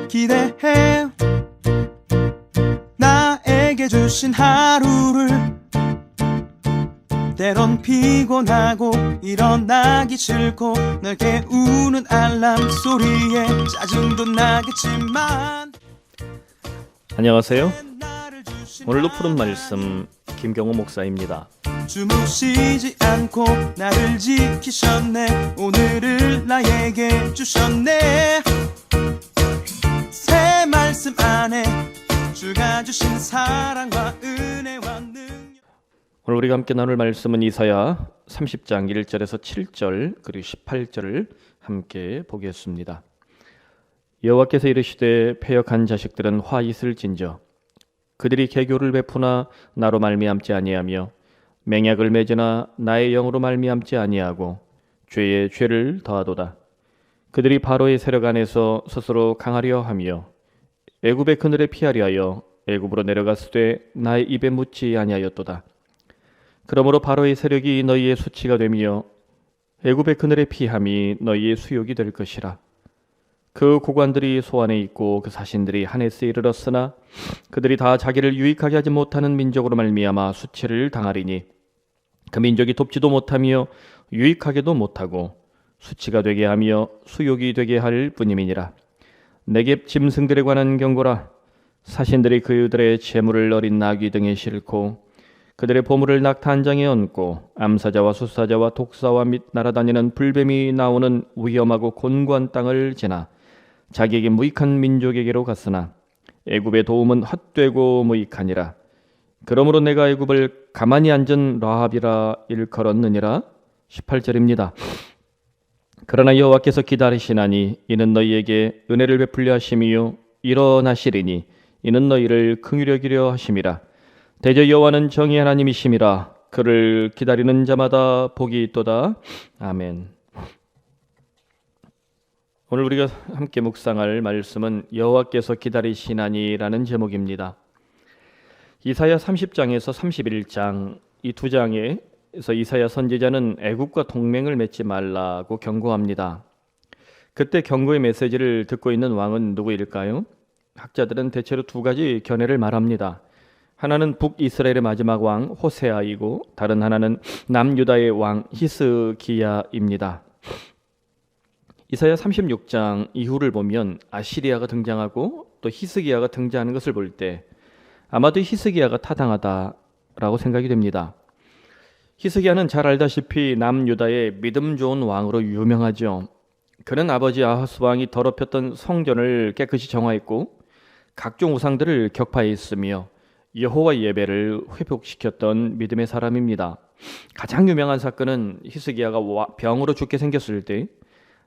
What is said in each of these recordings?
기대해 나에게 주신 하루를 때론 피곤하고 일어나기 싫고 널 깨우는 알람 소리에 짜증도 나겠지만 안녕하세요. 오늘도 푸른 말씀 김경호 목사입니다. 주무시지 않고 나를 지키셨네. 오늘을 나에게 주셨네. 새 말씀 안에 주가 주신 사랑과 은혜와 능력. 오늘 우리가 함께 나눌 말씀은 이사야 30장 1절에서 7절 그리고 18절을 함께 보겠습니다. 여호와께서 이르시되 패역한 자식들은 화 있을진저 그들이 계교를 베푸나 나로 말미암지 아니하며 맹약을 맺으나 나의 영으로 말미암지 아니하고 죄에 죄를 더하도다. 그들이 바로의 세력 안에서 스스로 강하려 하며 애굽의 그늘에 피하려 하여 애굽으로 내려갔으되 나의 입에 묻지 아니하였도다. 그러므로 바로의 세력이 너희의 수치가 되며 애굽의 그늘에 피함이 너희의 수욕이 될 것이라. 그 고관들이 소안에 있고 그 사신들이 하네스에 이르렀으나 그들이 다 자기를 유익하게 하지 못하는 민족으로 말미암아 수치를 당하리니 그 민족이 돕지도 못하며 유익하게도 못하고 수치가 되게 하며 수욕이 되게 할 뿐임이니라. 네겝 짐승들에 관한 경고라. 사신들이 그들의 재물을 어린 나귀 등에 싣고 그들의 보물을 낙탄장에 얹고 암사자와 수사자와 독사와 및 날아다니는 불뱀이 나오는 위험하고 곤고한 땅을 지나 자기에게 무익한 민족에게로 갔으나 애굽의 도움은 헛되고 무익하니라. 그러므로 내가 애굽을 가만히 앉은 라합이라 일컬었느니라. 18절입니다. 그러나 여호와께서 기다리시나니 이는 너희에게 은혜를 베풀려 하심이요 일어나시리니 이는 너희를 긍휼히 여기려 하심이라. 대저 여호와는 정의 하나님이심이라. 그를 기다리는 자마다 복이 있도다. 아멘. 오늘 우리가 함께 묵상할 말씀은 여호와께서 기다리시나니라는 제목입니다. 이사야 30장에서 31장 이 두 장에서 이사야 선지자는 애굽과 동맹을 맺지 말라고 경고합니다. 그때 경고의 메시지를 듣고 있는 왕은 누구일까요? 학자들은 대체로 두 가지 견해를 말합니다. 하나는 북이스라엘의 마지막 왕 호세아이고 다른 하나는 남유다의 왕 히스기야입니다. 이사야 36장 이후를 보면 아시리아가 등장하고 또 히스기야가 등장하는 것을 볼 때 아마도 히스기야가 타당하다라고 생각이 됩니다. 히스기야는 잘 알다시피 남유다의 믿음 좋은 왕으로 유명하죠. 그는 아버지 아하스 왕이 더럽혔던 성전을 깨끗이 정화했고 각종 우상들을 격파했으며 여호와 예배를 회복시켰던 믿음의 사람입니다. 가장 유명한 사건은 히스기야가 병으로 죽게 생겼을 때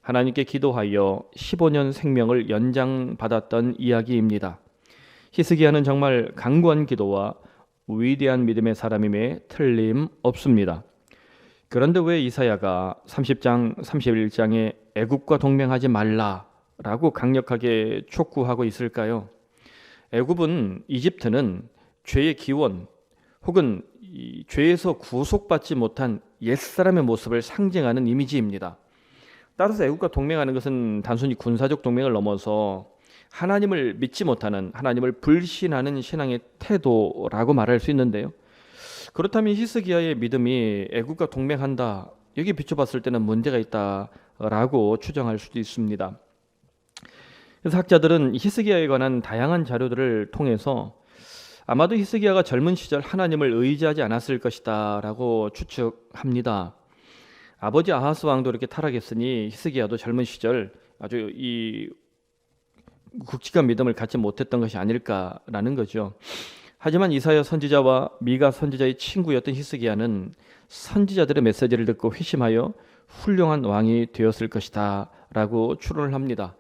하나님께 기도하여 15년 생명을 연장받았던 이야기입니다. 히스기야는 정말 강구한 기도와 위대한 믿음의 사람임에 틀림없습니다. 그런데 왜 이사야가 30장, 31장에 애굽과 동맹하지 말라라고 강력하게 촉구하고 있을까요? 애굽은 이집트는 죄의 기원 혹은 이 죄에서 구속받지 못한 옛사람의 모습을 상징하는 이미지입니다. 따라서 애국과 동맹하는 것은 단순히 군사적 동맹을 넘어서 하나님을 믿지 못하는, 하나님을 불신하는 신앙의 태도라고 말할 수 있는데요. 그렇다면 히스기야의 믿음이 애국과 동맹한다, 여기 비춰봤을 때는 문제가 있다라고 추정할 수도 있습니다. 그래서 학자들은 히스기야에 관한 다양한 자료들을 통해서 아마도 히스기야가 젊은 시절 하나님을 의지하지 않았을 것이다 라고 추측합니다. 아버지 아하스 왕도 이렇게 타락했으니 히스기야도 젊은 시절 아주 이 굵직한 믿음을 갖지 못했던 것이 아닐까라는 거죠. 하지만 이사야 선지자와 미가 선지자의 친구였던 히스기야는 선지자들의 메시지를 듣고 회심하여 훌륭한 왕이 되었을 것이다 라고 추론을 합니다.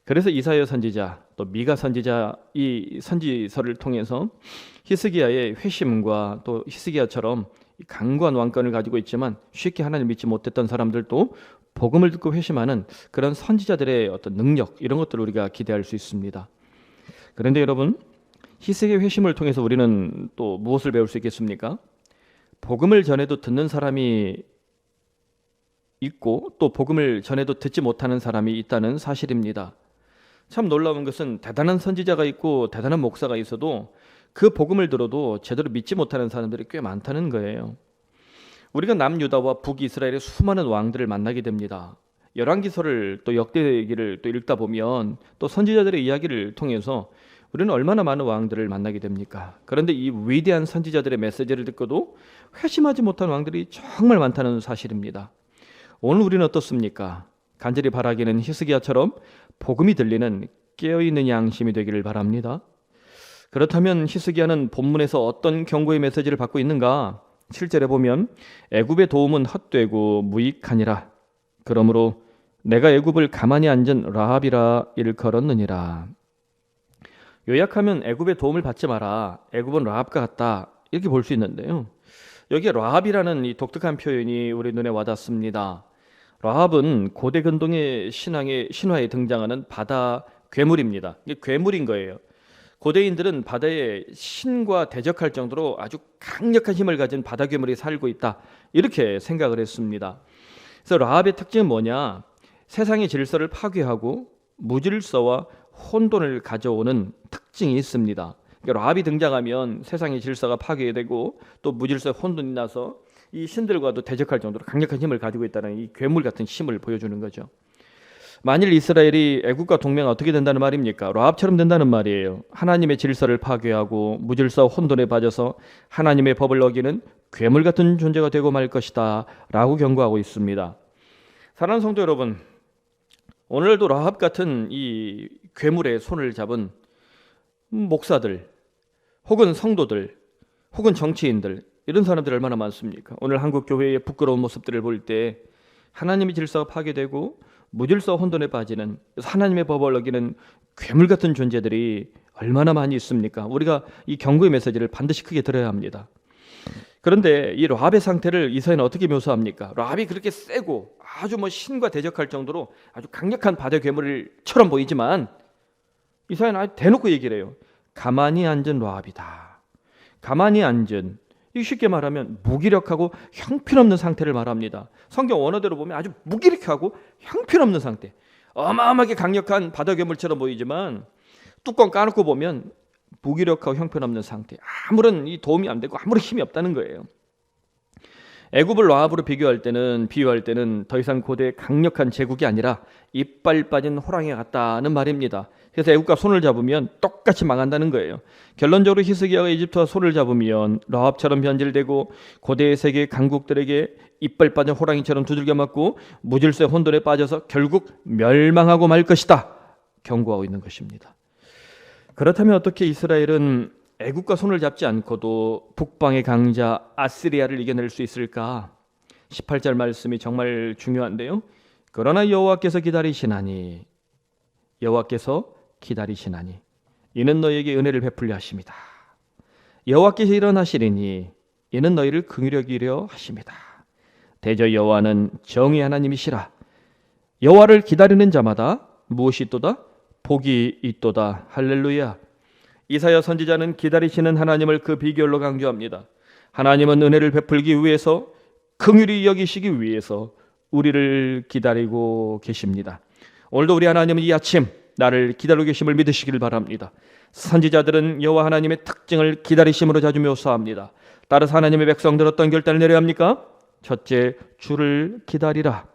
그래서 이사야 선지자 또 미가 선지자 이 선지서를 통해서 히스기야의 회심과 또 히스기야처럼 강구한 왕권을 가지고 있지만 쉽게 하나님 믿지 못했던 사람들도 복음을 듣고 회심하는 그런 선지자들의 어떤 능력, 이런 것들을 우리가 기대할 수 있습니다. 그런데 여러분, 히스기야 회심을 통해서 우리는 또 무엇을 배울 수 있겠습니까? 복음을 전해도 듣는 사람이 있고 또 복음을 전해도 듣지 못하는 사람이 있다는 사실입니다. 참 놀라운 것은 대단한 선지자가 있고 대단한 목사가 있어도 그 복음을 들어도 제대로 믿지 못하는 사람들이 꽤 많다는 거예요. 우리가 남유다와 북이스라엘의 수많은 왕들을 만나게 됩니다. 열왕기서를 또 역대기를 또 읽다 보면 또 선지자들의 이야기를 통해서 우리는 얼마나 많은 왕들을 만나게 됩니까? 그런데 이 위대한 선지자들의 메시지를 듣고도 회심하지 못한 왕들이 정말 많다는 사실입니다. 오늘 우리는 어떻습니까? 간절히 바라기는 히스기야처럼 복음이 들리는 깨어있는 양심이 되기를 바랍니다. 그렇다면 히스기야는 본문에서 어떤 경고의 메시지를 받고 있는가? 7절에 보면 애굽의 도움은 헛되고 무익하니라. 그러므로 내가 애굽을 가만히 앉은 라합이라 일컬었느니라. 요약하면 애굽의 도움을 받지 마라. 애굽은 라합과 같다. 이렇게 볼 수 있는데요. 여기에 라합이라는 이 독특한 표현이 우리 눈에 와닿습니다. 라합은 고대 근동의 신화에 등장하는 바다 괴물입니다. 이게 괴물인 거예요. 고대인들은 바다에 신과 대적할 정도로 아주 강력한 힘을 가진 바다 괴물이 살고 있다. 이렇게 생각을 했습니다. 그래서 라합의 특징은 뭐냐? 세상의 질서를 파괴하고 무질서와 혼돈을 가져오는 특징이 있습니다. 그러니까 라합이 등장하면 세상의 질서가 파괴되고 또 무질서 혼돈이 나서 이 신들과도 대적할 정도로 강력한 힘을 가지고 있다는 이 괴물 같은 힘을 보여주는 거죠. 만일 이스라엘이 애국과 동맹 어떻게 된다는 말입니까? 라합처럼 된다는 말이에요. 하나님의 질서를 파괴하고 무질서 혼돈에 빠져서 하나님의 법을 어기는 괴물 같은 존재가 되고 말 것이다 라고 경고하고 있습니다. 사랑하는 성도 여러분, 오늘도 라합 같은 이 괴물의 손을 잡은 목사들 혹은 성도들 혹은 정치인들, 이런 사람들 얼마나 많습니까? 오늘 한국 교회의 부끄러운 모습들을 볼 때 하나님의 질서가 파괴되고 무질서 혼돈에 빠지는, 하나님의 법을 어기는 괴물 같은 존재들이 얼마나 많이 있습니까? 우리가 이 경고의 메시지를 반드시 크게 들어야 합니다. 그런데 이 라합의 상태를 이사야는 어떻게 묘사합니까? 라합이 그렇게 세고 아주 신과 대적할 정도로 아주 강력한 바다 괴물처럼 보이지만 이사야는 아주 대놓고 얘기를 해요. 가만히 앉은 라합이다. 가만히 앉은, 쉽게 말하면 무기력하고 형편없는 상태를 말합니다. 성경 원어대로 보면 아주 무기력하고 형편없는 상태, 어마어마하게 강력한 바다 괴물처럼 보이지만 뚜껑 까놓고 보면 무기력하고 형편없는 상태, 아무런 이 도움이 안 되고 아무런 힘이 없다는 거예요. 애굽을 라합으로 비유할 때는 더 이상 고대의 강력한 제국이 아니라 이빨 빠진 호랑이 같다는 말입니다. 그래서 애굽과 손을 잡으면 똑같이 망한다는 거예요. 결론적으로 히스기야가 이집트와 손을 잡으면 라합처럼 변질되고 고대의 세계 강국들에게 이빨 빠진 호랑이처럼 두들겨 맞고 무질서의 혼돈에 빠져서 결국 멸망하고 말 것이다 경고하고 있는 것입니다. 그렇다면 어떻게 이스라엘은 애국과 손을 잡지 않고도 북방의 강자 아시리아를 이겨낼 수 있을까? 18절 말씀이 정말 중요한데요. 그러나 여호와께서 기다리시나니 이는 너희에게 은혜를 베풀려 하십니다. 여호와께서 일어나시리니 이는 너희를 긍휼히 여기려 하십니다. 대저 여호와는 정의 하나님이시라. 여호와를 기다리는 자마다 무엇이 있도다? 복이 있도다. 할렐루야. 이사야 선지자는 기다리시는 하나님을 그 비결로 강조합니다. 하나님은 은혜를 베풀기 위해서, 긍휼히 여기시기 위해서 우리를 기다리고 계십니다. 오늘도 우리 하나님은 이 아침 나를 기다리고 계심을 믿으시길 바랍니다. 선지자들은 여호와 하나님의 특징을 기다리심으로 자주 묘사합니다. 따라서 하나님의 백성들 어떤 결단을 내려야 합니까? 첫째, 주를 기다리라.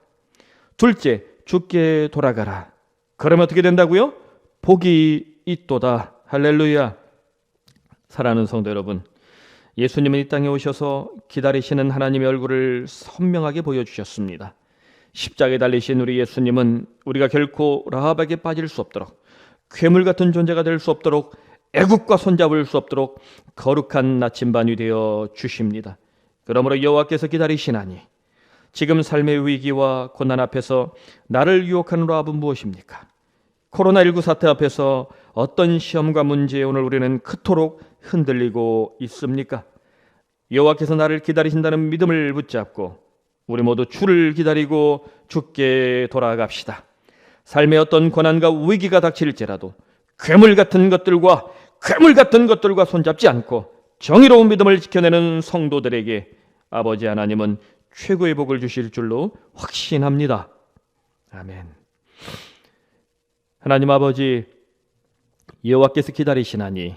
둘째, 주께 돌아가라. 그러면 어떻게 된다고요? 복이 있도다. 할렐루야. 사랑하는 성도 여러분, 예수님은 이 땅에 오셔서 기다리시는 하나님의 얼굴을 선명하게 보여주셨습니다. 십자가에 달리신 우리 예수님은 우리가 결코 라합에게 빠질 수 없도록, 괴물 같은 존재가 될 수 없도록, 애국과 손잡을 수 없도록 거룩한 나침반이 되어 주십니다. 그러므로 여호와께서 기다리시나니, 지금 삶의 위기와 고난 앞에서 나를 유혹하는 라합은 무엇입니까? 코로나19 사태 앞에서 어떤 시험과 문제에 오늘 우리는 그토록 흔들리고 있습니까? 여호와께서 나를 기다리신다는 믿음을 붙잡고 우리 모두 주를 기다리고 주께 돌아갑시다. 삶의 어떤 고난과 위기가 닥칠지라도 괴물 같은 것들과 손잡지 않고 정의로운 믿음을 지켜내는 성도들에게 아버지 하나님은 최고의 복을 주실 줄로 확신합니다. 아멘. 하나님 아버지, 여호와께서 기다리시나니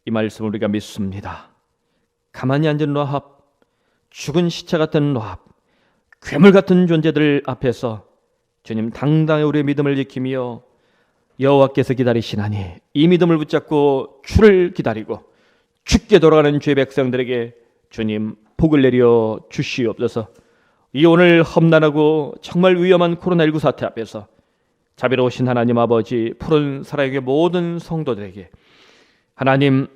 이 말씀을 우리가 믿습니다. 가만히 앉은 라합, 죽은 시체 같은 라합, 괴물 같은 존재들 앞에서 주님 당당히 우리의 믿음을 지키며 여호와께서 기다리시나니 이 믿음을 붙잡고 주를 기다리고 죽게 돌아가는 주의 백성들에게 주님 복을 내려 주시옵소서. 이 오늘 험난하고 정말 위험한 코로나19 사태 앞에서 자비로우신 하나님 아버지, 푸른 사랑의 모든 성도들에게 하나님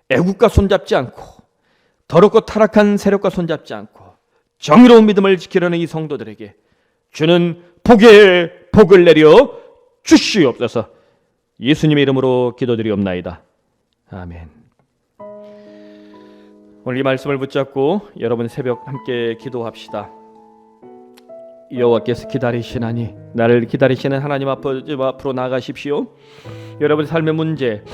애국과 손잡지 않고 더럽고 타락한 세력과 손잡지 않고 정의로운 믿음을 지키려는 이 성도들에게 주는 복의 복을 내려 주시옵소서. 예수님의 이름으로 기도드리옵나이다. 아멘. 오늘 이 말씀을 붙잡고 여러분 새벽 함께 기도합시다. 여호와께서 기다리시나니 나를 기다리시는 하나님 앞으로 나아가십시오. 여러분 삶의 문제,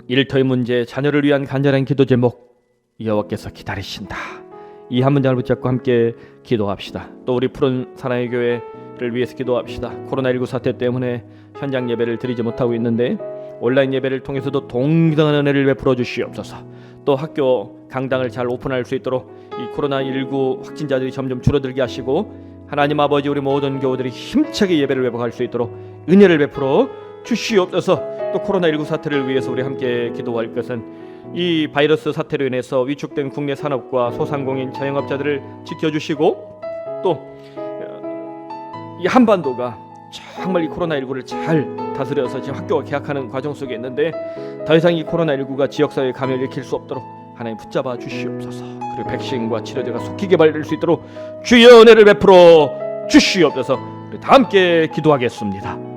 일터의 문제, 자녀를 위한 간절한 기도 제목, 여호와께서 기다리신다. 이 한 문장을 붙잡고 함께 기도합시다. 또 우리 푸른 사랑의 교회를 위해서 기도합시다. 코로나19 사태 때문에 현장 예배를 드리지 못하고 있는데 온라인 예배를 통해서도 동등한 은혜를 베풀어 주시옵소서. 또 학교 강당을 잘 오픈할 수 있도록 이 코로나19 확진자들이 점점 줄어들게 하시고 하나님 아버지, 우리 모든 교우들이 힘차게 예배를 회복할 수 있도록 은혜를 베풀어 주시옵소서. 또 코로나19 사태를 위해서 우리 함께 기도할 것은 이 바이러스 사태로 인해서 위축된 국내 산업과 소상공인 자영업자들을 지켜주시고 또 이 한반도가 정말 이 코로나19를 잘 다스려서 지금 학교가 개학하는 과정 속에 있는데 더 이상 이 코로나19가 지역사회에 감염을 일으킬 수 없도록 하나님 붙잡아 주시옵소서. 그리고 백신과 치료제가 속히 개발될 수 있도록 주의 은혜를 베풀어 주시옵소서. 우리 다 함께 기도하겠습니다.